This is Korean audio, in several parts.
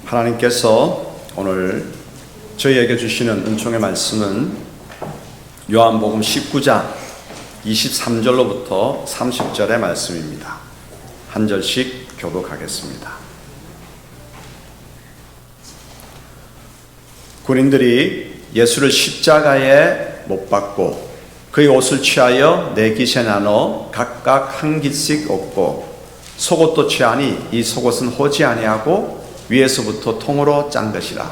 하나님께서 오늘 저희에게 주시는 은총의 말씀은 요한복음 19장 23절로부터 30절의 말씀입니다. 한 절씩 교독하겠습니다. 군인들이 예수를 십자가에 못 박고 그의 옷을 취하여 네 깃에 나눠 각각 한 깃씩 얻고 속옷도 취하니 이 속옷은 호지 아니하고 위에서부터 통으로 짠 것이라.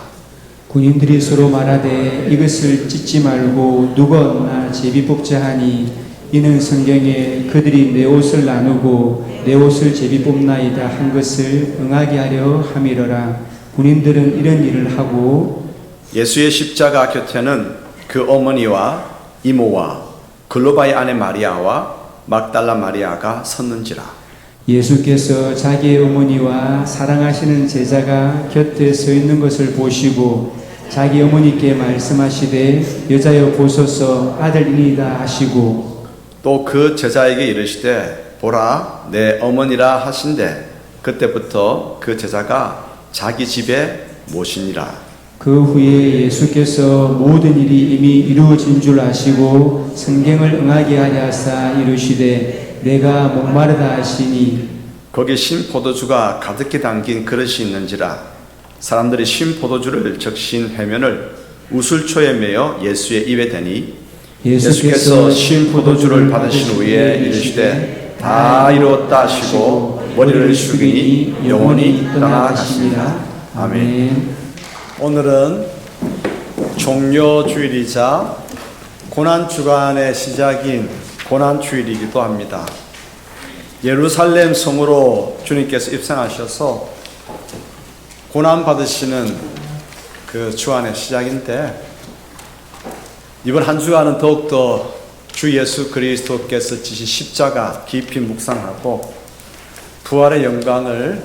군인들이 서로 말하되 이것을 찢지 말고 누거나 제비 뽑자 하니 이는 성경에 그들이 내 옷을 나누고 내 옷을 제비 뽑나이다 한 것을 응하게 하려 함이러라. 군인들은 이런 일을 하고 예수의 십자가 곁에는 그 어머니와 이모와 글로바의 아내 마리아와 막달라 마리아가 섰는지라. 예수께서 자기의 어머니와 사랑하시는 제자가 곁에 서 있는 것을 보시고 자기 어머니께 말씀하시되 여자여 보소서 아들이니이다 하시고 또 그 제자에게 이르시되 보라 내 어머니라 하신대 그때부터 그 제자가 자기 집에 모시니라. 그 후에 예수께서 모든 일이 이미 이루어진 줄 아시고 성경을 응하게 하려 하사 이르시되 내가 목마르다 하시니 거기 신 포도주가 가득히 담긴 그릇이 있는지라. 사람들이 신 포도주를 적신 해면을 우슬초에 매어 예수의 입에 대니 예수께서 신 포도주를 받으신 후에 이르시되 다 이루었다 하시고 머리를 숙이니 영혼이 떠나가시니라. 아멘. 오늘은 종료주일이자 고난주간의 시작인 고난주일이기도 합니다. 예루살렘 성으로 주님께서 입성하셔서 고난받으시는 그 주간의 시작인데 이번 한 주간은 더욱더 주 예수 그리스도께서 지신 십자가 깊이 묵상하고 부활의 영광을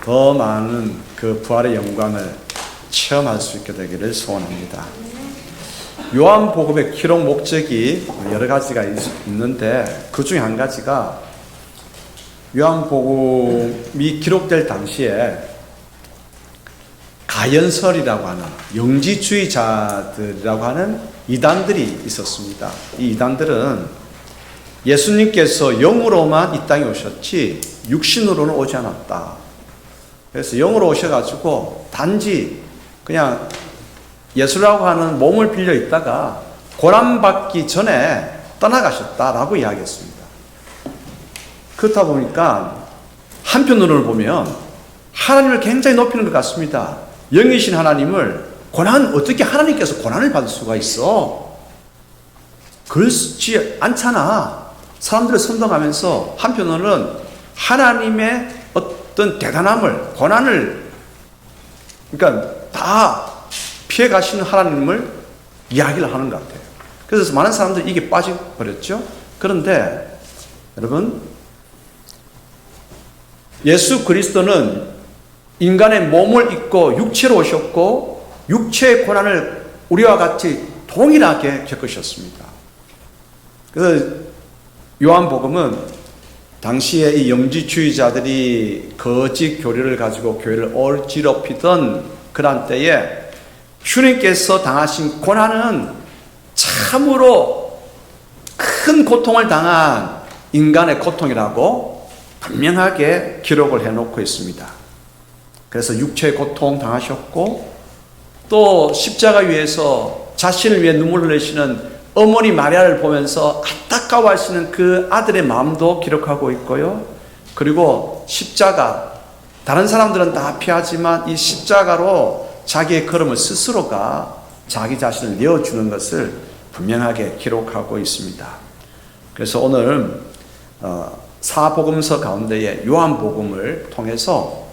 더 많은 그 부활의 영광을 체험할 수 있게 되기를 소원합니다. 요한복음의 기록 목적이 여러 가지가 있는데 그 중에 한 가지가 요한복음이 기록될 당시에 가연설이라고 하는 영지주의자들이라고 하는 이단들이 있었습니다. 이 이단들은 예수님께서 영으로만 이 땅에 오셨지 육신으로는 오지 않았다. 그래서 영으로 오셔가지고 단지 그냥 예수라고 하는 몸을 빌려 있다가 고난받기 전에 떠나가셨다라고 이야기했습니다. 그렇다 보니까 한편으로는 보면 하나님을 굉장히 높이는 것 같습니다. 영이신 하나님을 어떻게 하나님께서 고난을 받을 수가 있어? 그렇지 않잖아. 사람들을 선동하면서 한편으로는 하나님의 어떤 대단함을, 고난을 그러니까 다 피해 가시는 하나님을 이야기를 하는 것 같아요. 그래서 많은 사람들이 이게 빠져버렸죠. 그런데 여러분, 예수 그리스도는 인간의 몸을 입고 육체로 오셨고 육체의 고난을 우리와 같이 동일하게 겪으셨습니다. 그래서 요한복음은 당시에 이 영지주의자들이 거짓 교리를 가지고 교회를 어지럽히던 그런 때에 주님께서 당하신 고난은 참으로 큰 고통을 당한 인간의 고통이라고 분명하게 기록을 해놓고 있습니다. 그래서 육체의 고통 당하셨고 또 십자가 위에서 자신을 위해 눈물을 흘리시는 어머니 마리아를 보면서 안타까워하시는 그 아들의 마음도 기록하고 있고요. 그리고 십자가, 다른 사람들은 다 피하지만 이 십자가로 자기의 걸음을 스스로가 자기 자신을 내어주는 것을 분명하게 기록하고 있습니다. 그래서 오늘 사복음서 가운데에 요한복음을 통해서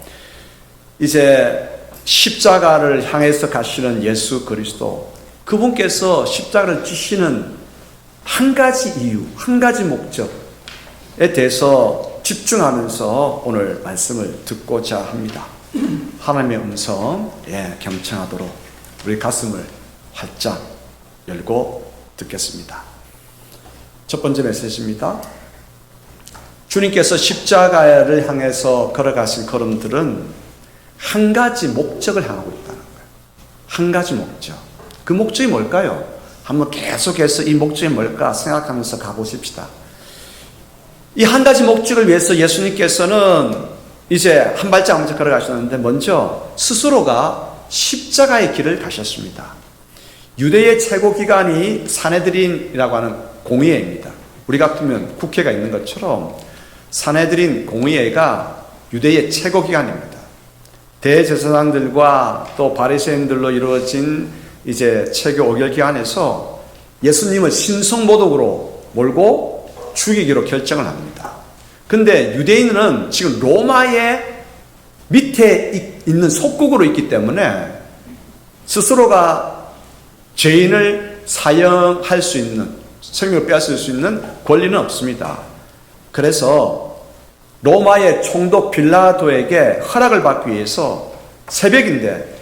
이제 십자가를 향해서 가시는 예수 그리스도, 그분께서 십자가를 지시는 한 가지 이유, 한 가지 목적에 대해서 집중하면서 오늘 말씀을 듣고자 합니다. 하나님의 음성에 경청하도록 우리 가슴을 활짝 열고 듣겠습니다. 첫 번째 메시지입니다. 주님께서 십자가를 향해서 걸어가신 걸음들은 한 가지 목적을 향하고 있다는 거예요. 한 가지 목적. 그 목적이 뭘까요? 한번 계속해서 이 목적이 뭘까 생각하면서 가보십시다. 이 한 가지 목적을 위해서 예수님께서는 이제 한 발짝 먼저 걸어가셨는데 먼저 스스로가 십자가의 길을 가셨습니다. 유대의 최고 기관이 산헤드린이라고 하는 공의회입니다. 우리 같으면 국회가 있는 것처럼 산헤드린 공의회가 유대의 최고 기관입니다. 대제사장들과 또 바리새인들로 이루어진 이제 최고 의결 기관에서 예수님을 신성모독으로 몰고 죽이기로 결정을 합니다. 근데 유대인은 지금 로마의 밑에 있는 속국으로 있기 때문에 스스로가 죄인을 사형할 수 있는, 생명을 빼앗을 수 있는 권리는 없습니다. 그래서 로마의 총독 빌라도에게 허락을 받기 위해서 새벽인데,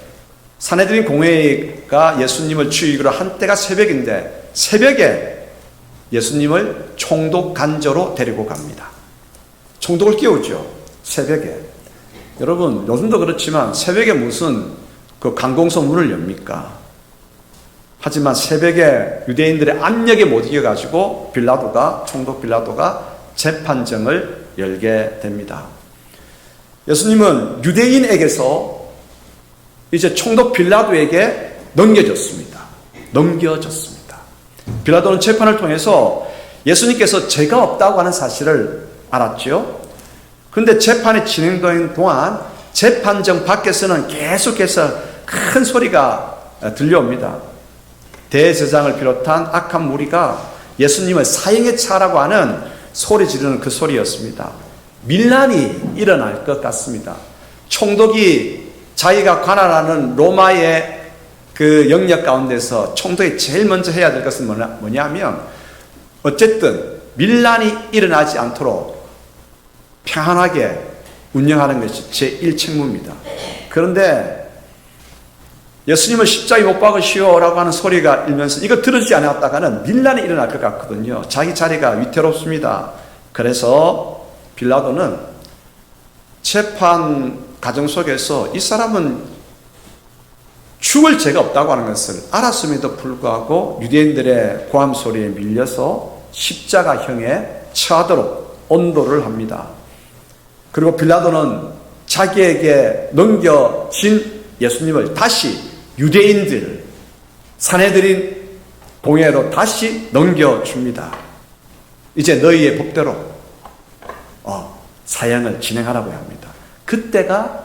산헤드린 공회가 예수님을 죽이기로 한 때가 새벽인데 새벽에 예수님을 총독 간저로 데리고 갑니다. 총독을 깨우죠. 새벽에. 여러분 요즘도 그렇지만 새벽에 무슨 그 관공서 문을 엽니까? 하지만 새벽에 유대인들의 압력에 못 이겨가지고 총독 빌라도가 재판정을 열게 됩니다. 예수님은 유대인에게서 이제 총독 빌라도에게 넘겨졌습니다. 빌라도는 재판을 통해서 예수님께서 죄가 없다고 하는 사실을 알았죠. 그런데 재판이 진행되는 동안 재판정 밖에서는 계속해서 큰 소리가 들려옵니다. 대제사장을 비롯한 악한 무리가 예수님을 사형에 차라고 하는 소리 지르는 그 소리였습니다. 밀란이 일어날 것 같습니다. 총독이 자기가 관할하는 로마의 그 영역 가운데서 총독이 제일 먼저 해야 될 것은 뭐냐면 어쨌든 밀란이 일어나지 않도록 평안하게 운영하는 것이 제1책무입니다. 그런데 예수님을 십자가에 못 박으시오라고 하는 소리가 일면서 이거 들어주지 않았다가는 밀란이 일어날 것 같거든요. 자기 자리가 위태롭습니다. 그래서 빌라도는 재판 과정 속에서 이 사람은 죽을 죄가 없다고 하는 것을 알았음에도 불구하고 유대인들의 고함 소리에 밀려서 십자가형에 처하도록 언도를 합니다. 그리고 빌라도는 자기에게 넘겨진 예수님을 다시 유대인들 산헤드린 공회로 다시 넘겨줍니다. 이제 너희의 법대로 사형을 진행하라고 합니다. 그때가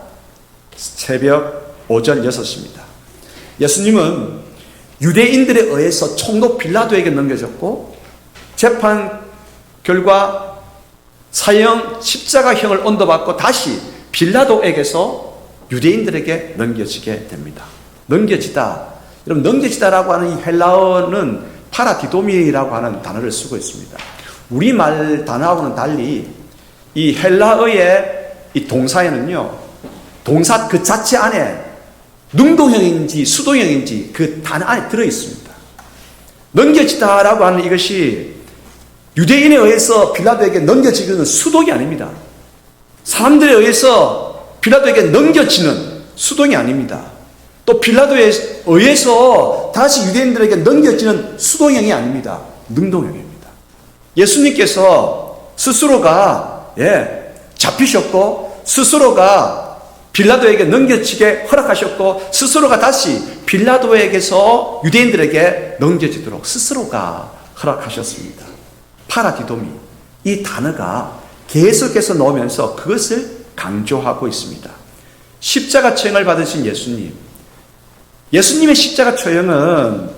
새벽 오전 6시입니다. 예수님은 유대인들에 의해서 총독 빌라도에게 넘겨졌고 재판 결과 사형 십자가형을 언도받고 다시 빌라도에게서 유대인들에게 넘겨지게 됩니다. 여러분 넘겨지다라고 하는 이 헬라어는 파라디도미라고 하는 단어를 쓰고 있습니다. 우리말 단어하고는 달리 이 헬라어의 이 동사에는요, 동사 그 자체 안에 능동형인지 수동형인지 그 단어 안에 들어있습니다. 넘겨지다라고 하는 이것이 유대인에 의해서 빌라도에게 넘겨지는 수동이 아닙니다. 사람들에 의해서 빌라도에게 넘겨지는 수동이 아닙니다. 또 빌라도에 의해서 다시 유대인들에게 넘겨지는 수동형이 아닙니다. 능동형입니다. 예수님께서 스스로가 잡히셨고 스스로가 빌라도에게 넘겨지게 허락하셨고 스스로가 다시 빌라도에게서 유대인들에게 넘겨지도록 스스로가 허락하셨습니다. 파라디도미, 이 단어가 계속해서 나오면서 그것을 강조하고 있습니다. 십자가 처형을 받으신 예수님의 십자가 처형은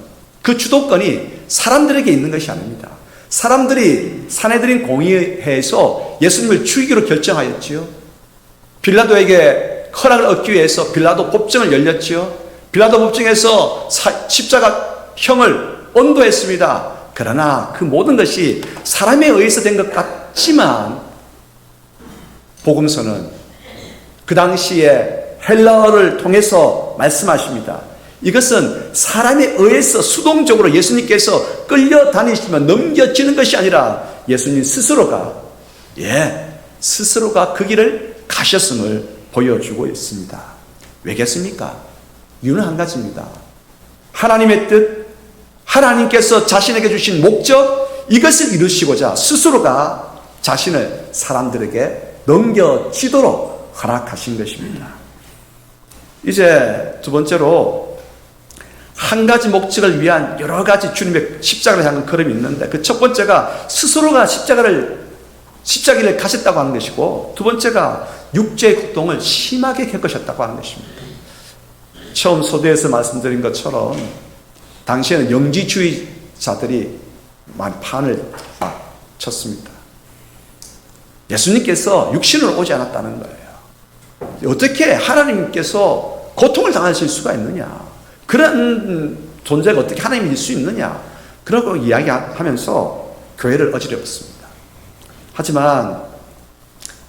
그 주도권이 사람들에게 있는 것이 아닙니다. 사람들이 산헤드린 공의회에서 예수님을 죽이기로 결정하였지요. 빌라도에게 허락을 얻기 위해서 빌라도 법정을 열렸지요. 빌라도 법정에서 십자가형을 언도했습니다. 그러나 그 모든 것이 사람에 의해서 된 것 같지만 복음서는 그 당시에 헬라어를 통해서 말씀하십니다. 이것은 사람에 의해서 수동적으로 예수님께서 끌려다니시면 넘겨지는 것이 아니라 예수님 스스로가 그 길을 가셨음을 보여주고 있습니다. 왜겠습니까? 이유는 한 가지입니다. 하나님의 뜻, 하나님께서 자신에게 주신 목적, 이것을 이루시고자 스스로가 자신을 사람들에게 넘겨지도록 허락하신 것입니다. 이제 두 번째로 한 가지 목적을 위한 여러 가지 주님의 십자가를 향한 걸음이 있는데, 그 첫 번째가 스스로가 십자가를 가셨다고 하는 것이고, 두 번째가 육체의 고통을 심하게 겪으셨다고 하는 것입니다. 처음 소대에서 말씀드린 것처럼 당시에는 영지주의자들이 많이 판을 쳤습니다. 예수님께서 육신으로 오지 않았다는 거예요. 어떻게 하나님께서 고통을 당하실 수가 있느냐, 그런 존재가 어떻게 하나님일 수 있느냐, 그러고 이야기하면서 교회를 어지럽혔습니다. 하지만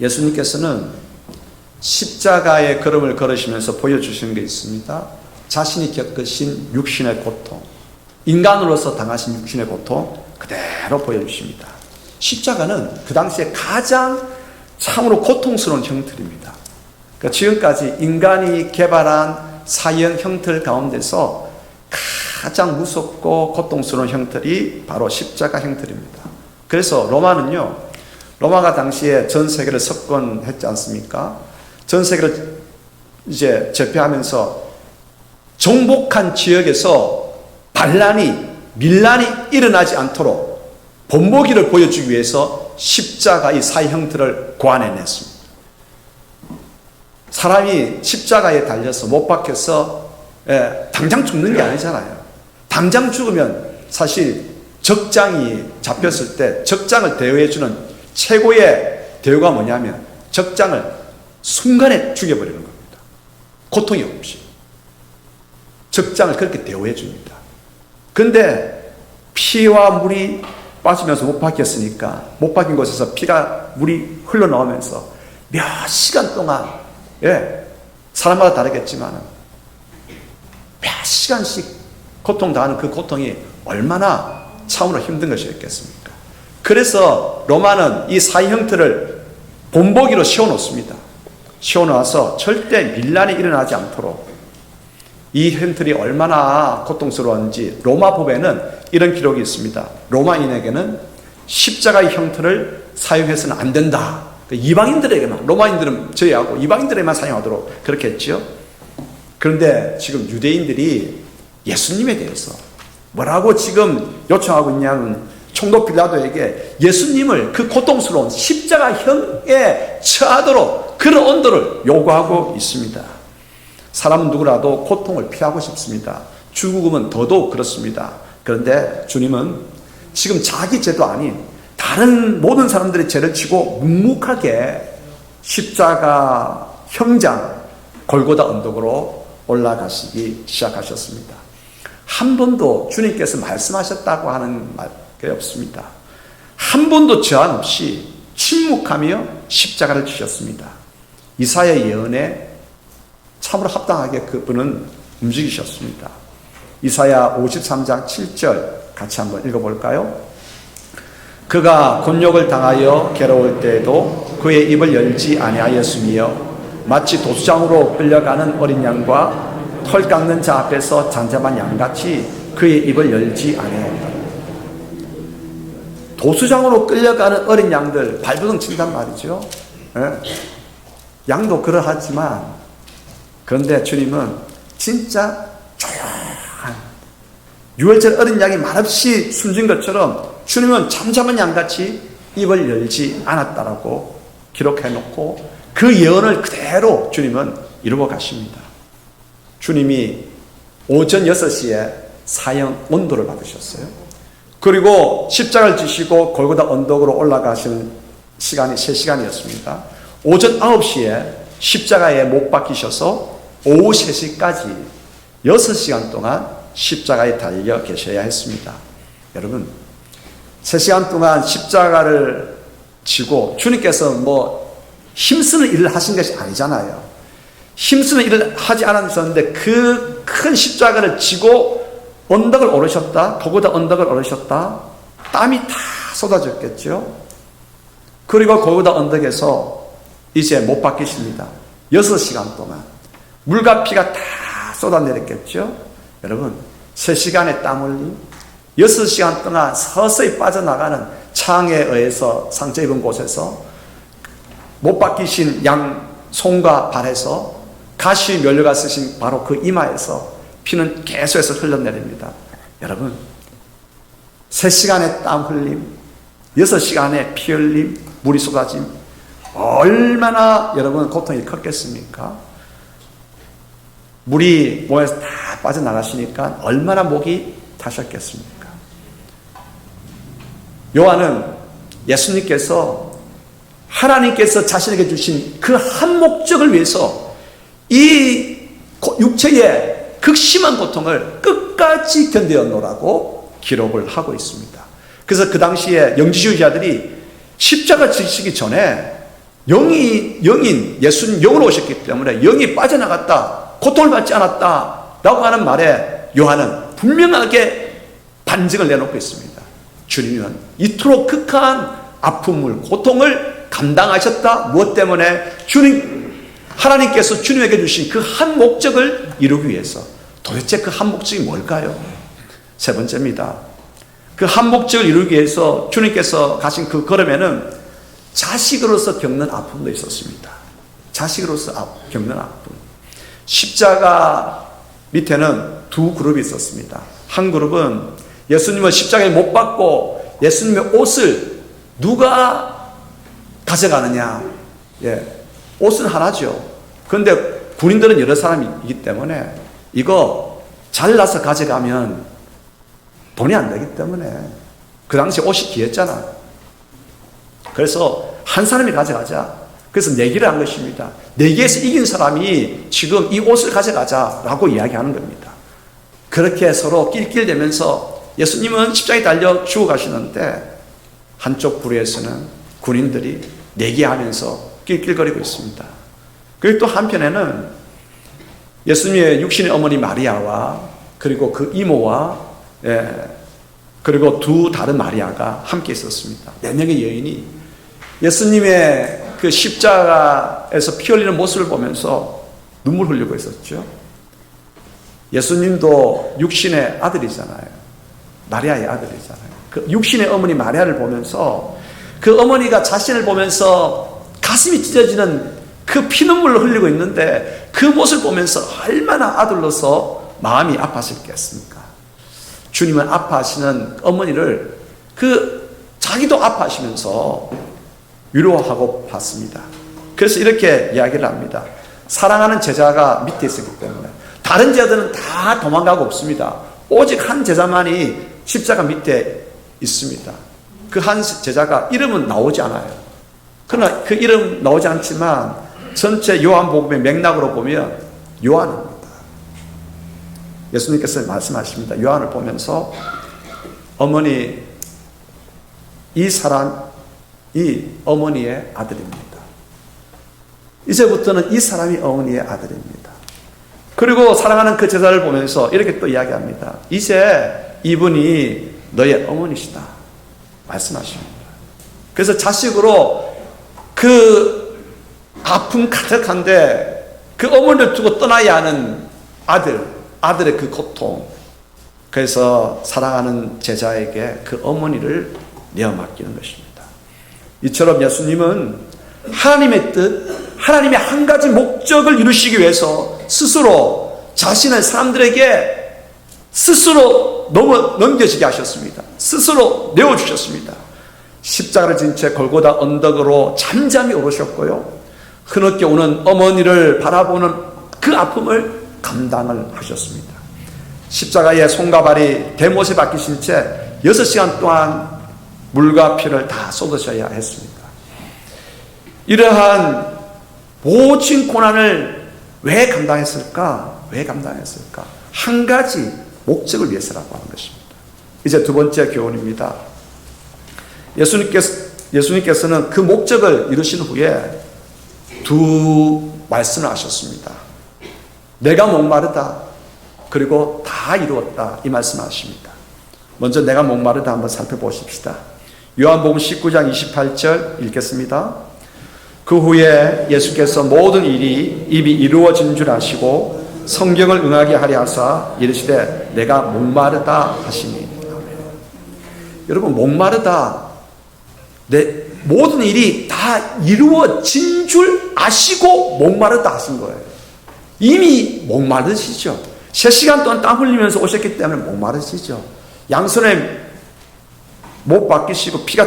예수님께서는 십자가의 걸음을 걸으시면서 보여주시는 게 있습니다. 자신이 겪으신 육신의 고통, 인간으로서 당하신 육신의 고통 그대로 보여주십니다. 십자가는 그 당시에 가장 참으로 고통스러운 형틀입니다. 그러니까 지금까지 인간이 개발한 사형 형틀 가운데서 가장 무섭고 고통스러운 형틀이 바로 십자가 형틀입니다. 그래서 로마가 당시에 전 세계를 석권했지 않습니까? 전 세계를 이제 제패하면서 정복한 지역에서 밀란이 일어나지 않도록 본보기를 보여주기 위해서 십자가의 사형 형틀을 고안해냈습니다. 사람이 십자가에 달려서 못 박혀서 당장 죽는 게 아니잖아요. 당장 죽으면 사실 적장이 잡혔을 때 적장을 대우해주는 최고의 대우가 뭐냐면 적장을 순간에 죽여버리는 겁니다. 고통이 없이. 적장을 그렇게 대우해 줍니다. 그런데 피와 물이 빠지면서 못 박혔으니까, 못 박힌 곳에서 물이 흘러나오면서 몇 시간 동안, 사람마다 다르겠지만 몇 시간씩 고통당하는 그 고통이 얼마나 참으로 힘든 것이었겠습니까? 그래서 로마는 이 사형 형틀을 본보기로 세워놓습니다. 세워놓아서 절대 밀란이 일어나지 않도록. 이 형틀이 얼마나 고통스러웠는지 로마 법에는 이런 기록이 있습니다. 로마인에게는 십자가의 형틀을 사용해서는 안 된다. 이방인들에게만, 로마인들은 제외하고 이방인들에게만 사용하도록 그렇게 했죠. 그런데 지금 유대인들이 예수님에 대해서 뭐라고 지금 요청하고 있냐면, 총독 빌라도에게 예수님을 그 고통스러운 십자가형에 처하도록 그런 언도를 요구하고 있습니다. 사람은 누구라도 고통을 피하고 싶습니다. 죽음은 더더욱 그렇습니다. 그런데 주님은 지금 자기 죄도 아닌 다른 모든 사람들의 죄를 지고 묵묵하게 십자가 형장 골고다 언덕으로 올라가시기 시작하셨습니다. 한 번도 주님께서 말씀하셨다고 하는 게 없습니다. 한 번도 제한 없이 침묵하며 십자가를 지셨습니다. 이사야의 예언에 참으로 합당하게 그분은 움직이셨습니다. 이사야 53장 7절 같이 한번 읽어볼까요? 그가 곤욕을 당하여 괴로울 때에도 그의 입을 열지 아니하였으며 마치 도수장으로 끌려가는 어린 양과 털 깎는 자 앞에서 잠잠한 양같이 그의 입을 열지 아니하였다. 도수장으로 끌려가는 어린 양들 발버둥 친단 말이죠. 양도 그러하지만, 그런데 주님은 진짜 조용한 유월절 어린 양이 말없이 숨진 것처럼 주님은 잠잠한 양같이 입을 열지 않았다라고 기록해놓고 그 예언을 그대로 주님은 이루어 가십니다. 주님이 오전 6시에 사형 온도를 받으셨어요. 그리고 십자가를 지시고 골고다 언덕으로 올라가시는 시간이 3시간이었습니다. 오전 9시에 십자가에 못 박히셔서 오후 3시까지 6시간 동안 십자가에 달려 계셔야 했습니다. 여러분, 3시간 동안 십자가를 지고 주님께서 힘쓰는 일을 하신 것이 아니잖아요. 힘쓰는 일을 하지 않으셨는데 그 큰 십자가를 지고 언덕을 오르셨다, 골고다 언덕을 오르셨다, 땀이 다 쏟아졌겠죠. 그리고 골고다 언덕에서 이제 못 박히십니다. 6시간 동안. 물과 피가 다 쏟아내렸겠죠. 여러분, 3시간의 땀 흘림, 6시간 동안 서서히 빠져나가는 창에 의해서 상처 입은 곳에서 못 박히신 양 손과 발에서 가시 면류가 쓰신 바로 그 이마에서 피는 계속해서 흘러내립니다. 여러분, 3시간의 땀 흘림, 6시간의 피 흘림, 물이 쏟아짐, 얼마나 여러분 고통이 컸겠습니까? 물이 몸에서 다 빠져나가시니까 얼마나 목이 타셨겠습니까? 요한은 예수님께서 하나님께서 자신에게 주신 그 한 목적을 위해서 이 육체의 극심한 고통을 끝까지 견뎌놓으라고 기록을 하고 있습니다. 그래서 그 당시에 영지주의자들이 십자가 지시기 전에 영인 예수님 영으로 오셨기 때문에 영이 빠져나갔다, 고통을 받지 않았다 라고 하는 말에 요한은 분명하게 반증을 내놓고 있습니다. 주님은 이토록 극한 아픔을, 고통을 감당하셨다. 무엇 때문에? 하나님께서 주님에게 주신 그 한 목적을 이루기 위해서. 도대체 그 한 목적이 뭘까요? 세 번째입니다. 그 한 목적을 이루기 위해서 주님께서 가신 그 걸음에는 자식으로서 겪는 아픔도 있었습니다. 자식으로서 겪는 아픔. 십자가 밑에는 두 그룹이 있었습니다. 한 그룹은 예수님을 십자가에 못 박고 예수님의 옷을 누가 가져가느냐. 옷은 하나죠. 그런데 군인들은 여러 사람이기 때문에 이거 잘라서 가져가면 돈이 안 되기 때문에 그 당시 옷이 귀했잖아. 그래서 한 사람이 가져가자. 그래서 내기를 한 것입니다. 내기에서 이긴 사람이 지금 이 옷을 가져가자라고 이야기하는 겁니다. 그렇게 서로 낄낄대면서 예수님은 십자가에 달려 죽어가시는데 한쪽 부류에서는 군인들이 내기하면서 낄낄거리고 있습니다. 그리고 또 한편에는 예수님의 육신의 어머니 마리아와 그리고 그 이모와 그리고 두 다른 마리아가 함께 있었습니다. 4명의 여인이 예수님의 그 십자가에서 피 흘리는 모습을 보면서 눈물 흘리고 있었죠. 예수님도 육신의 아들이잖아요. 마리아의 아들이잖아요. 그 육신의 어머니 마리아를 보면서 그 어머니가 자신을 보면서 가슴이 찢어지는 그 피눈물을 흘리고 있는데 그 모습을 보면서 얼마나 아들로서 마음이 아팠을겠습니까? 주님은 아파하시는 어머니를 자기도 아파하시면서 위로하고 봤습니다. 그래서 이렇게 이야기를 합니다. 사랑하는 제자가 밑에 있었기 때문에 다른 제자들은 다 도망가고 없습니다. 오직 한 제자만이 십자가 밑에 있습니다. 그 한 제자가 이름은 나오지 않아요. 그러나 그 이름 나오지 않지만 전체 요한복음의 맥락으로 보면 요한입니다. 예수님께서 말씀하십니다. 요한을 보면서 어머니, 이 사람이 어머니의 아들입니다. 이제부터는 이 사람이 어머니의 아들입니다. 그리고 사랑하는 그 제자를 보면서 이렇게 또 이야기합니다. 이제 이분이 너의 어머니시다 말씀하십니다. 그래서 자식으로 그 아픔 가득한데 그 어머니를 두고 떠나야 하는 아들의 그 고통. 그래서 사랑하는 제자에게 그 어머니를 내어 맡기는 것입니다. 이처럼 예수님은 하나님의 뜻, 하나님의 한 가지 목적을 이루시기 위해서 스스로 자신을 사람들에게 스스로 넘겨지게 하셨습니다. 스스로 내어주셨습니다. 십자가를 진 채 골고다 언덕으로 잠잠히 오르셨고요. 흐느껴 오는 어머니를 바라보는 그 아픔을 감당을 하셨습니다. 십자가에 손과 발이 대못에 박히신 채 6시간 동안 물과 피를 다 쏟으셔야 했습니다. 이러한 모진 고난을 왜 감당했을까? 한 가지 목적을 위해서라고 하는 것입니다. 이제 두 번째 교훈입니다. 예수님께서는 그 목적을 이루신 후에 두 말씀을 하셨습니다. 내가 목마르다. 그리고 다 이루었다. 이 말씀을 하십니다. 먼저 내가 목마르다 한번 살펴보십시다. 요한복음 19장 28절 읽겠습니다. 그 후에 예수께서 모든 일이 입이 이루어진 줄 아시고 성경을 응하게 하려 하사 이르시되 내가 목마르다 하시니. 아멘. 여러분, 목마르다, 내 모든 일이 다 이루어진 줄 아시고 목마르다 하신 거예요. 이미 목마르시죠. 3시간 동안 땀 흘리면서 오셨기 때문에 목마르시죠. 양손에 못 박히시고 피가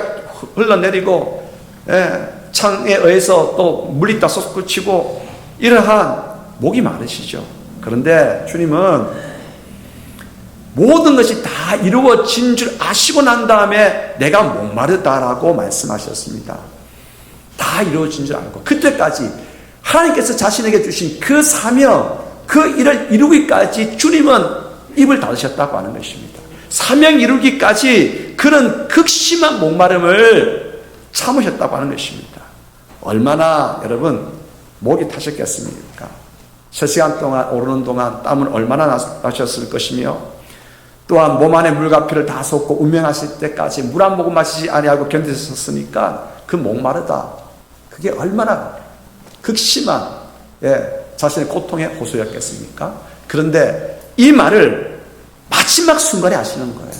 흘러내리고, 창에 의해서 또 물이 다 솟구치고 이러한 목이 마르시죠. 그런데 주님은 모든 것이 다 이루어진 줄 아시고 난 다음에 내가 목마르다라고 말씀하셨습니다. 다 이루어진 줄 알고 그때까지 하나님께서 자신에게 주신 그 사명, 그 일을 이루기까지 주님은 입을 닫으셨다고 하는 것입니다. 사명 이루기까지 그런 극심한 목마름을 참으셨다고 하는 것입니다. 얼마나 여러분 목이 타셨겠습니까? 3시간 동안 오르는 동안 땀은 얼마나 나셨을 것이며, 또한 몸 안에 물과 피를 다 쏟고 운명하실 때까지 물 한 모금 마시지 아니하고 견디셨으니까 그 목마르다, 그게 얼마나 극심한 자신의 고통의 호소였겠습니까? 그런데 이 말을 마지막 순간에 하시는 거예요.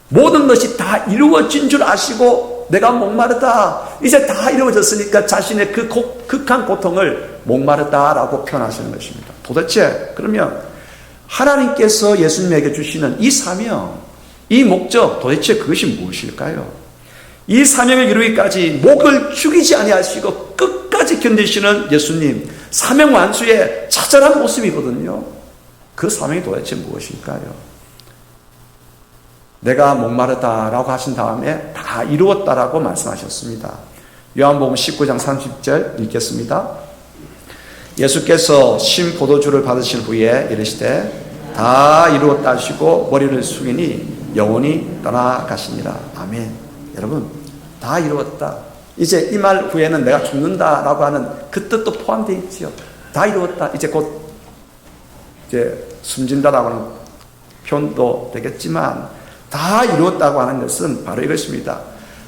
모든 것이 다 이루어진 줄 아시고 내가 목마르다, 이제 다 이루어졌으니까 자신의 그 극한 고통을 목마르다라고 표현하시는 것입니다. 도대체 그러면 하나님께서 예수님에게 주시는 이 사명, 이 목적, 도대체 그것이 무엇일까요? 이 사명을 이루기까지 목을 죽이지 아니하시고 끝까지 견디시는 예수님, 사명 완수의 처절한 모습이거든요. 그 사명이 도대체 무엇일까요? 내가 목마르다라고 하신 다음에 다 이루었다라고 말씀하셨습니다. 요한복음 19장 30절 읽겠습니다. 예수께서 신 포도주를 받으신 후에 이르시되 다 이루었다 하시고 머리를 숙이니 영혼이 떠나가시니라. 아멘. 여러분, 다 이루었다. 이제 이 말 후에는 내가 죽는다라고 하는 그 뜻도 포함되어 있지요. 다 이루었다. 이제 곧 숨진다라고 하는 표현도 되겠지만, 다 이루었다고 하는 것은 바로 이것입니다.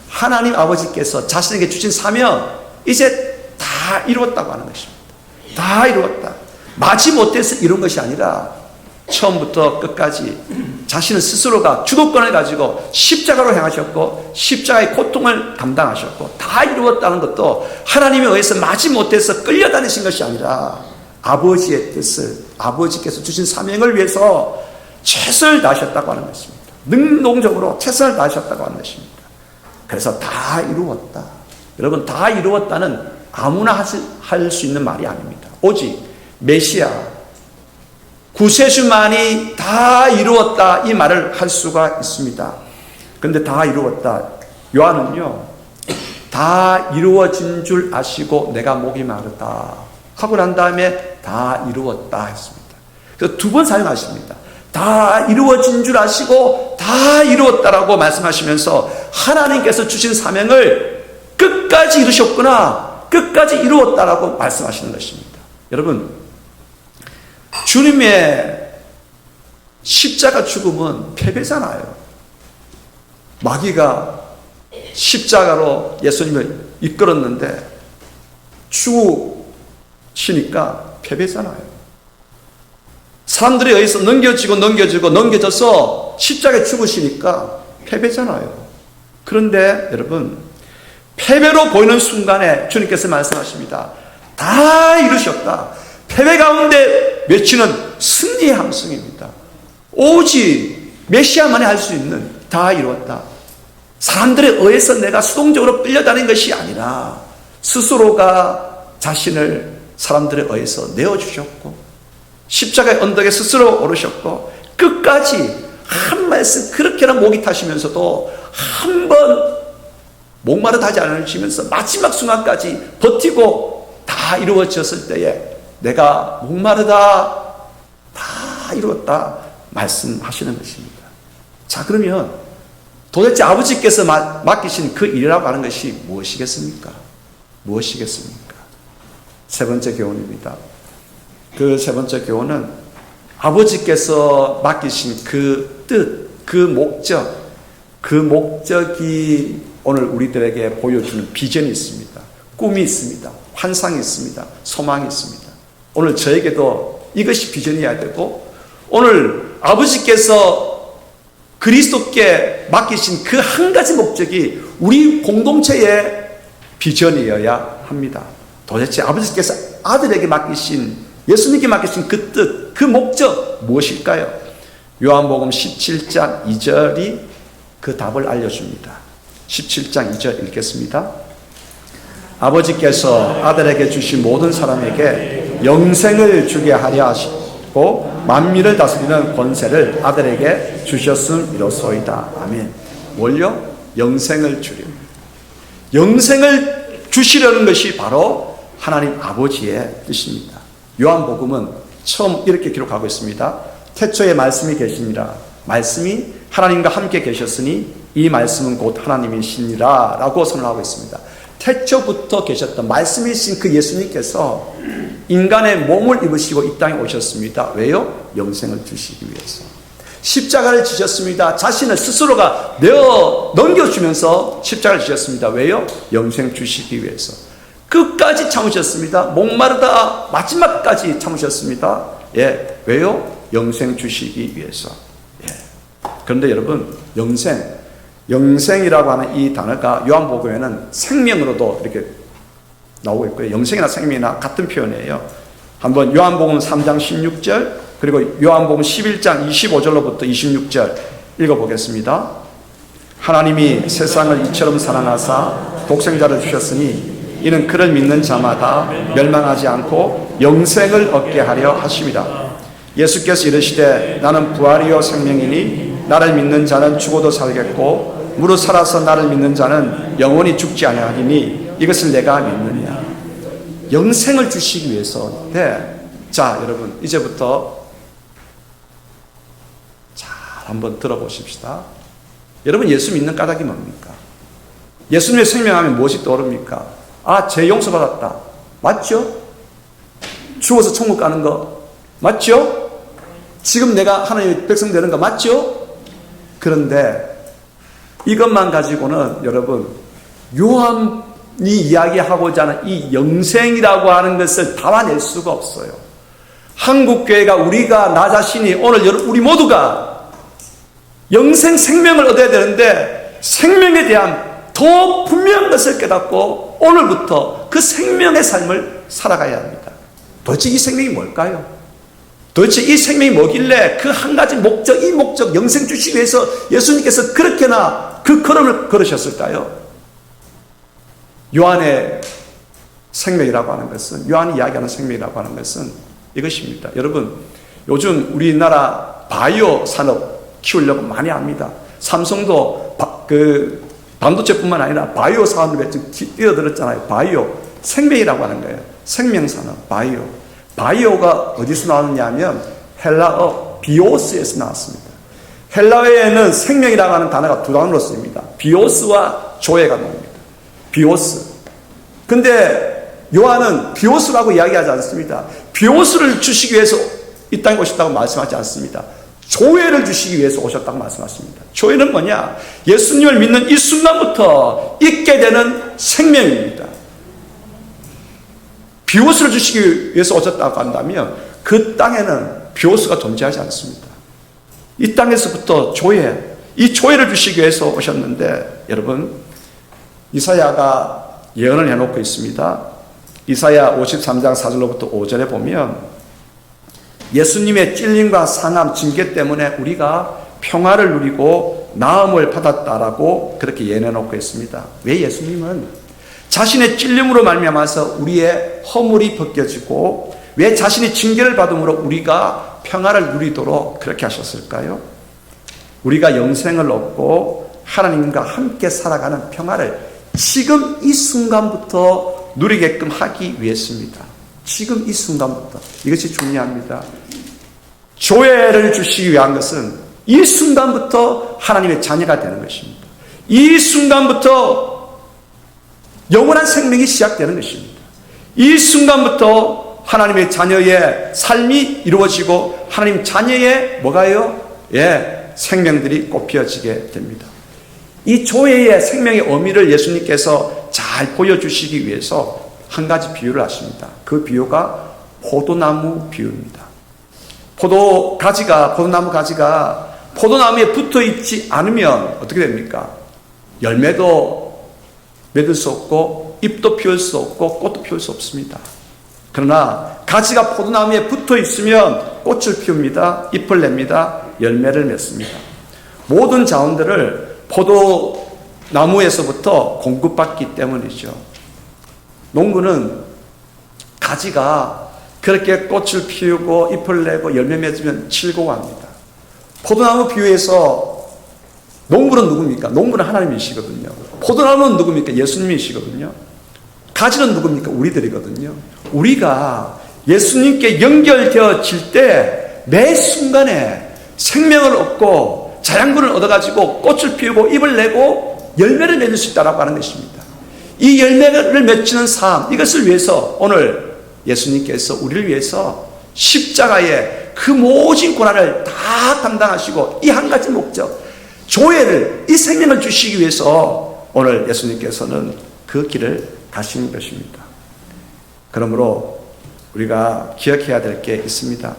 하나님 아버지께서 자신에게 주신 사명, 이제 다 이루었다고 하는 것입니다. 다 이루었다. 마지못해서 이룬 것이 아니라 처음부터 끝까지 자신은 스스로가 주도권을 가지고 십자가로 행하셨고 십자가의 고통을 감당하셨고, 다 이루었다는 것도 하나님에 의해서 마지못해서 끌려다니신 것이 아니라 아버지의 뜻을, 아버지께서 주신 사명을 위해서 최선을 다하셨다고 하는 것입니다. 능동적으로 최선을 다하셨다고 하는 것입니다. 그래서 다 이루었다. 여러분, 다 이루었다는 아무나 할 수 있는 말이 아닙니다. 오직 메시아, 구세주만이 다 이루었다, 이 말을 할 수가 있습니다. 그런데 다 이루었다, 요한은요, 다 이루어진 줄 아시고 내가 목이 마르다 하고 난 다음에 다 이루었다 했습니다. 그래서 2번 사용하십니다. 다 이루어진 줄 아시고 다 이루었다라고 말씀하시면서 하나님께서 주신 사명을 끝까지 이루셨구나, 끝까지 이루었다라고 말씀하시는 것입니다. 여러분, 주님의 십자가 죽음은 패배잖아요. 마귀가 십자가로 예수님을 이끌었는데 죽으시니까 패배잖아요. 사람들에 의해서 넘겨져서 십자가에 죽으시니까 패배잖아요. 그런데 여러분, 패배로 보이는 순간에 주님께서 말씀하십니다. 다 이루셨다. 패배 가운데 외치는 승리의 함성입니다. 오직 메시아만이 할 수 있는 다 이루었다. 사람들에 의해서 내가 수동적으로 끌려다닌 것이 아니라 스스로가 자신을 사람들에 의해서 내어주셨고 십자가의 언덕에 스스로 오르셨고 끝까지 한 말씀 그렇게나 목이 타시면서도 한 번 목마르다 하지 않으시면서 마지막 순간까지 버티고 다 이루어졌을 때에 내가 목마르다, 다 이루었다 말씀하시는 것입니다. 자, 그러면 도대체 아버지께서 맡기신 그 일이라고 하는 것이 무엇이겠습니까? 무엇이겠습니까? 세 번째 교훈입니다. 그 세 번째 교훈은 아버지께서 맡기신 그 뜻, 그 목적, 그 목적이 오늘 우리들에게 보여주는 비전이 있습니다. 꿈이 있습니다. 환상이 있습니다. 소망이 있습니다. 오늘 저에게도 이것이 비전이어야 되고, 오늘 아버지께서 그리스도께 맡기신 그 한 가지 목적이 우리 공동체의 비전이어야 합니다. 도대체 아버지께서 아들에게 맡기신, 예수님께 맡기신 그 뜻, 그 목적 무엇일까요? 요한복음 17장 2절이 그 답을 알려줍니다. 17장 2절 읽겠습니다. 아버지께서 아들에게 주신 모든 사람에게 영생을 주게 하려 하시고 만민을 다스리는 권세를 아들에게 주셨음이로소이다. 아멘. 뭘요? 영생을 주려. 영생을 주시려는 것이 바로 하나님 아버지의 뜻입니다. 요한복음은 처음 이렇게 기록하고 있습니다. 태초에 말씀이 계시니라. 말씀이 하나님과 함께 계셨으니 이 말씀은 곧 하나님이시니라 라고 선언하고 있습니다. 태초부터 계셨던 말씀이신 그 예수님께서 인간의 몸을 입으시고 이 땅에 오셨습니다. 왜요? 영생을 주시기 위해서. 십자가를 지셨습니다. 자신을 스스로가 넘겨주면서 십자가를 지셨습니다. 왜요? 영생 주시기 위해서. 끝까지 참으셨습니다. 목마르다 마지막까지 참으셨습니다. 예, 왜요? 영생 주시기 위해서. 예. 그런데 여러분, 영생이라고 하는 이 단어가 요한복음에는 생명으로도 이렇게 나오고 있고요. 영생이나 생명이나 같은 표현이에요. 한번 요한복음 3장 16절 그리고 요한복음 11장 25절로부터 26절 읽어보겠습니다. 하나님이 세상을 이처럼 사랑하사 독생자를 주셨으니 이는 그를 믿는 자마다 멸망하지 않고 영생을 얻게 하려 하심이라. 예수께서 이르시되 나는 부활이요 생명이니 나를 믿는 자는 죽어도 살겠고 무릇 살아서 나를 믿는 자는 영원히 죽지 아니하리니 이것을 내가 믿느냐. 영생을 주시기 위해서. 네. 자, 여러분 이제부터 잘 한번 들어보십시다. 여러분 예수 믿는 까닭이 뭡니까? 예수님의 생명하면 무엇이 떠오릅니까? 아, 죄 용서받았다. 맞죠? 죽어서 천국 가는 거 맞죠? 지금 내가 하나님의 백성 되는 거 맞죠? 그런데 이것만 가지고는 여러분 요한이 이야기하고자 하는 이 영생이라고 하는 것을 담아낼 수가 없어요. 한국교회가 우리가 나 자신이 오늘 우리 모두가 영생 생명을 얻어야 되는데 생명에 대한 더 분명한 것을 깨닫고 오늘부터 그 생명의 삶을 살아가야 합니다. 도대체 이 생명이 뭘까요? 도대체 이 생명이 뭐길래 그 한 가지 목적, 이 목적 영생 주시기 위해서 예수님께서 그렇게나 그 걸음을 걸으셨을까요? 요한의 생명이라고 하는 것은, 요한이 이야기하는 생명이라고 하는 것은 이것입니다. 여러분 요즘 우리나라 바이오 산업 키우려고 많이 합니다. 삼성도 반도체뿐만 아니라 바이오 산업에 지금 뛰어들었잖아요. 바이오 생명이라고 하는 거예요. 생명산업 바이오. 바이오가 어디서 나왔느냐 하면 헬라어 비오스에서 나왔습니다. 헬라어에는 생명이라고 하는 단어가 두 단어로 쓰입니다. 비오스와 조에가 나옵니다. 비오스. 근데 요한은 비오스라고 이야기하지 않습니다. 비오스를 주시기 위해서 이 땅에 오셨다고 말씀하지 않습니다. 조회를 주시기 위해서 오셨다고 말씀하십니다. 조회는 뭐냐? 예수님을 믿는 이 순간부터 있게 되는 생명입니다. 비오스를 주시기 위해서 오셨다고 한다면 그 땅에는 비오스가 존재하지 않습니다. 이 땅에서부터 조회, 이 조회를 주시기 위해서 오셨는데 여러분 이사야가 예언을 해놓고 있습니다. 이사야 53장 4절로부터 5절에 보면 예수님의 찔림과 상함, 징계 때문에 우리가 평화를 누리고 나음을 받았다라고 그렇게 예언해놓고 있습니다. 왜 예수님은 자신의 찔림으로 말미암아서 우리의 허물이 벗겨지고 왜 자신이 징계를 받음으로 우리가 평화를 누리도록 그렇게 하셨을까요? 우리가 영생을 얻고 하나님과 함께 살아가는 평화를 지금 이 순간부터 누리게끔 하기 위해서입니다. 지금 이 순간부터. 이것이 중요합니다. 조회를 주시기 위한 것은 이 순간부터 하나님의 자녀가 되는 것입니다. 이 순간부터 영원한 생명이 시작되는 것입니다. 이 순간부터 하나님의 자녀의 삶이 이루어지고 하나님 자녀의 뭐가요? 예, 생명들이 꽃피어지게 됩니다. 이 조회의 생명의 의미를 예수님께서 잘 보여주시기 위해서 한 가지 비유를 하십니다. 그 비유가 포도나무 비유입니다. 포도나무 가지가 포도나무에 붙어 있지 않으면 어떻게 됩니까? 열매도 맺을 수 없고 잎도 피울 수 없고 꽃도 피울 수 없습니다. 그러나 가지가 포도나무에 붙어 있으면 꽃을 피웁니다. 잎을 냅니다. 열매를 맺습니다. 모든 자원들을 포도나무에서부터 공급받기 때문이죠. 농부는 가지가 그렇게 꽃을 피우고 잎을 내고 열매 맺으면 즐거워합니다. 포도나무 비유에서 농부는 누굽니까? 농부는 하나님이시거든요. 포도나무는 누굽니까? 예수님이시거든요. 가지는 누굽니까? 우리들이거든요. 우리가 예수님께 연결되어질 때 매 순간에 생명을 얻고 자양분을 얻어가지고 꽃을 피우고 잎을 내고 열매를 맺을 수 있다고 하는 것입니다. 이 열매를 맺는 삶, 이것을 위해서 오늘 예수님께서 우리를 위해서 십자가의 그 모진 고난을 다 감당하시고 이 한 가지 목적, 조회를, 이 생명을 주시기 위해서 오늘 예수님께서는 그 길을 가신 것입니다. 그러므로 우리가 기억해야 될 게 있습니다.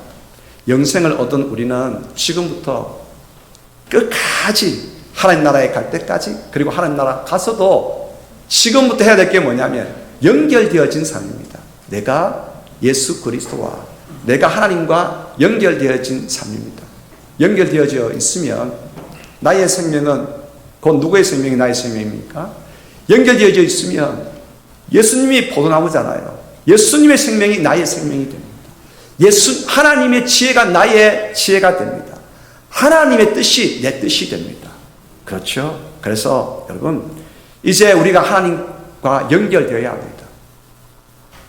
영생을 얻은 우리는 지금부터 끝까지 하나님 나라에 갈 때까지, 그리고 하나님 나라 가서도 지금부터 해야 될 게 뭐냐면 연결되어진 삶입니다. 내가 예수 그리스도와 내가 하나님과 연결되어진 삶입니다. 연결되어져 있으면 나의 생명은 곧 누구의 생명이 나의 생명입니까? 연결되어져 있으면 예수님이 포도나무잖아요. 예수님의 생명이 나의 생명이 됩니다. 하나님의 지혜가 나의 지혜가 됩니다. 하나님의 뜻이 내 뜻이 됩니다. 그렇죠? 그래서 여러분, 이제 우리가 하나님과 연결되어야 합니다.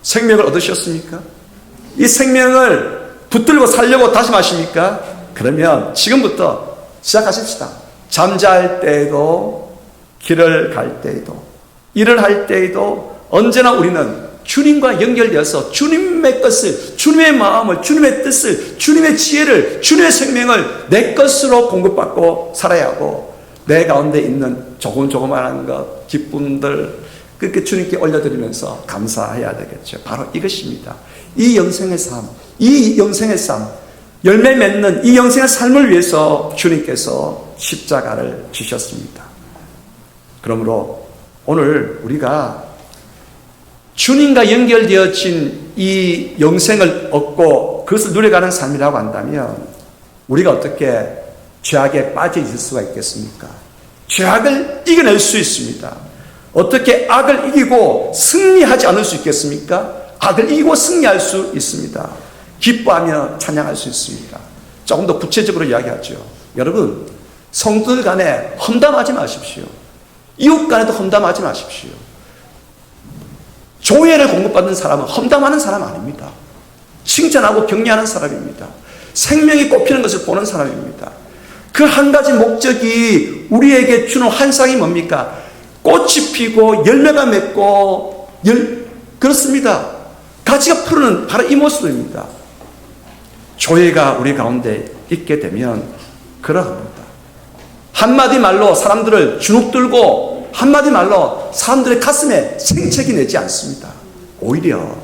생명을 얻으셨습니까? 이 생명을 붙들고 살려고 다짐하십니까? 그러면 지금부터 시작하십시다. 잠잘 때에도, 길을 갈 때에도, 일을 할 때에도 언제나 우리는 주님과 연결되어서 주님의 것을, 주님의 마음을, 주님의 뜻을, 주님의 지혜를, 주님의 생명을 내 것으로 공급받고 살아야 하고, 내 가운데 있는 조그마한 것, 기쁨들 그렇게 주님께 올려드리면서 감사해야 되겠죠. 바로 이것입니다. 이 영생의 삶, 열매 맺는 이 영생의 삶을 위해서 주님께서 십자가를 지셨습니다. 그러므로 오늘 우리가 주님과 연결되어진 이 영생을 얻고 그것을 누려가는 삶이라고 한다면 우리가 어떻게 죄악에 빠져 있을 수가 있겠습니까? 죄악을 이겨낼 수 있습니다. 어떻게 악을 이기고 승리하지 않을 수 있겠습니까? 악을 이기고 승리할 수 있습니다. 기뻐하며 찬양할 수 있습니다. 조금 더 구체적으로 이야기하죠. 여러분, 성도들 간에 험담하지 마십시오. 이웃 간에도 험담하지 마십시오. 조회를 공급받는 사람은 험담하는 사람 아닙니다. 칭찬하고 격려하는 사람입니다. 생명이 꽃피는 것을 보는 사람입니다. 그 한 가지 목적이 우리에게 주는 환상이 뭡니까? 꽃이 피고 열매가 맺고 그렇습니다. 가지가 푸르는 바로 이 모습입니다. 조회가 우리 가운데 있게 되면 그러합니다. 한마디 말로 사람들을 주눅들고 한마디 말로 사람들의 가슴에 생채기 내지 않습니다. 오히려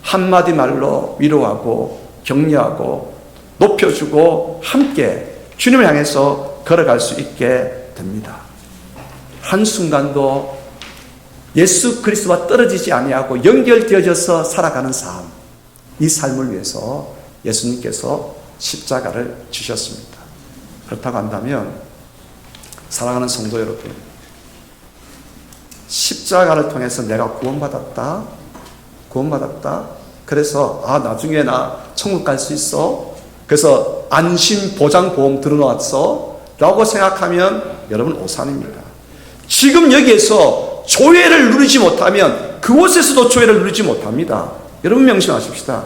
한마디 말로 위로하고 격려하고 높여주고 함께 주님을 향해서 걸어갈 수 있게 됩니다. 한순간도 예수 그리스도와 떨어지지 아니하고 연결되어져서 살아가는 삶, 이 삶을 위해서 예수님께서 십자가를 지셨습니다. 그렇다고 한다면 사랑하는 성도 여러분, 십자가를 통해서 내가 구원받았다. 그래서 나중에 나 천국 갈 수 있어. 그래서 안심 보장 보험 들어놨어 라고 생각하면 여러분 오산입니다. 지금 여기에서 조회를 누리지 못하면 그곳에서도 조회를 누리지 못합니다. 여러분 명심하십시다.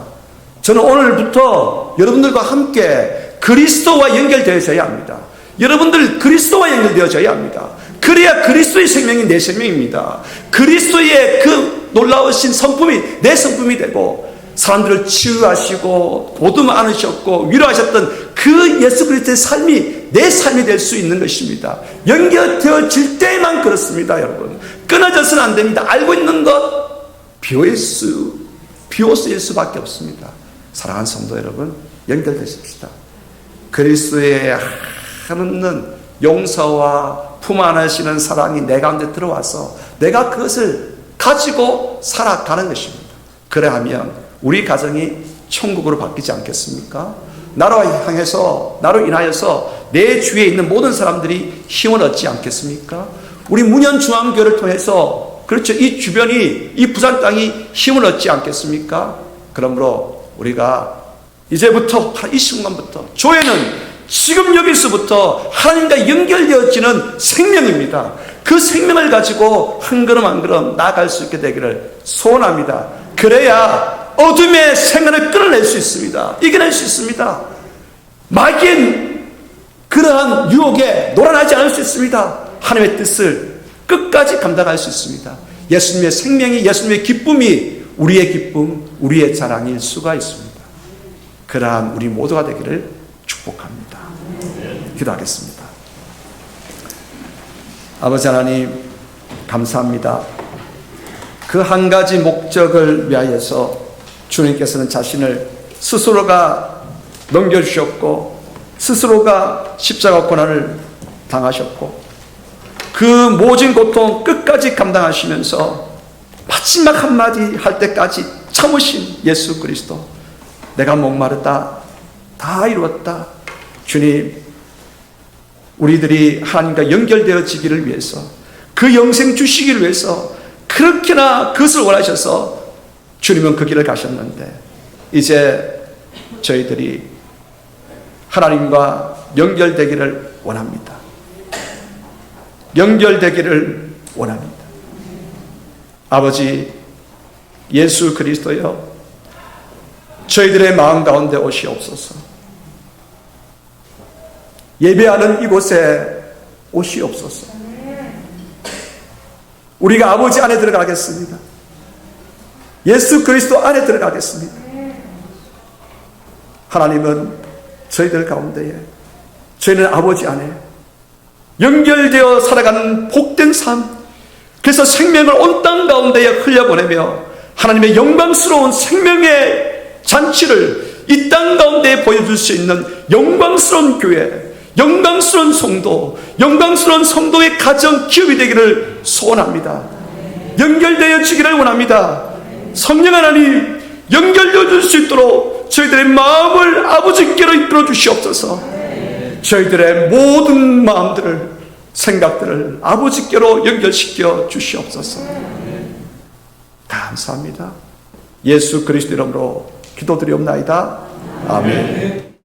저는 오늘부터 여러분들과 함께 그리스도와 연결되어져야 합니다. 여러분들 그리스도와 연결되어져야 합니다. 그래야 그리스도의 생명이 내 생명입니다. 그리스도의 그 놀라우신 성품이 내 성품이 되고, 사람들을 치유하시고 보듬어 안으셨고 위로하셨던 그 예수 그리스도의 삶이 내 삶이 될 수 있는 것입니다. 연결되어질 때만 그렇습니다. 여러분, 끊어져서는 안 됩니다. 알고 있는 것 비오스일 수밖에 없습니다. 사랑하는 성도 여러분, 연결되십시다. 그리스도의 한없는 용서와 품 안으시는 사랑이 내 가운데 들어와서 내가 그것을 가지고 살아가는 것입니다. 그래하면 우리 가정이 천국으로 바뀌지 않겠습니까? 나로 인하여서 내 주위에 있는 모든 사람들이 힘을 얻지 않겠습니까? 우리 문현중앙교회를 통해서 그렇죠, 이 주변이, 이 부산 땅이 힘을 얻지 않겠습니까? 그러므로 우리가 이제부터, 이 순간부터, 교회는 지금 여기서부터 하나님과 연결되어지는 생명입니다. 그 생명을 가지고 한 걸음 한 걸음 나아갈 수 있게 되기를 소원합니다. 그래야 어둠의 생활을 끌어낼 수 있습니다. 이겨낼 수 있습니다. 마귀는 그러한 유혹에 놀아나지 않을 수 있습니다. 하나님의 뜻을 끝까지 감당할 수 있습니다. 예수님의 생명이, 예수님의 기쁨이 우리의 기쁨, 우리의 자랑일 수가 있습니다. 그러한 우리 모두가 되기를 축복합니다. 기도하겠습니다. 아버지 하나님, 감사합니다. 그 한 가지 목적을 위하여서 주님께서는 자신을 스스로가 넘겨주셨고, 스스로가 십자가 고난을 당하셨고, 그 모진 고통 끝까지 감당하시면서 마지막 한마디 할 때까지 참으신 예수 그리스도, 내가 목마르다, 다 이루었다. 주님, 우리들이 하나님과 연결되어지기를 위해서, 그 영생 주시기를 위해서 그렇게나 그것을 원하셔서 주님은 그 길을 가셨는데, 이제 저희들이 하나님과 연결되기를 원합니다. 연결되기를 원합니다. 아버지 예수 그리스도여, 저희들의 마음 가운데 오시옵소서. 예배하는 이곳에 오시옵소서. 우리가 아버지 안에 들어가겠습니다. 예수 그리스도 안에 들어가겠습니다. 하나님은 저희들 가운데에, 저희는 아버지 안에 연결되어 살아가는 복된 삶, 그래서 생명을 온 땅 가운데에 흘려보내며 하나님의 영광스러운 생명의 잔치를 이 땅 가운데에 보여줄 수 있는 영광스러운 교회, 영광스러운 성도, 영광스러운 성도의 가정 기업이 되기를 소원합니다. 연결되어 주기를 원합니다. 성령 하나님, 연결되어 줄 수 있도록 저희들의 마음을 아버지께로 이끌어 주시옵소서. 저희들의 모든 마음들을, 생각들을 아버지께로 연결시켜 주시옵소서. 감사합니다. 예수 그리스도 이름으로 기도드리옵나이다. 아멘.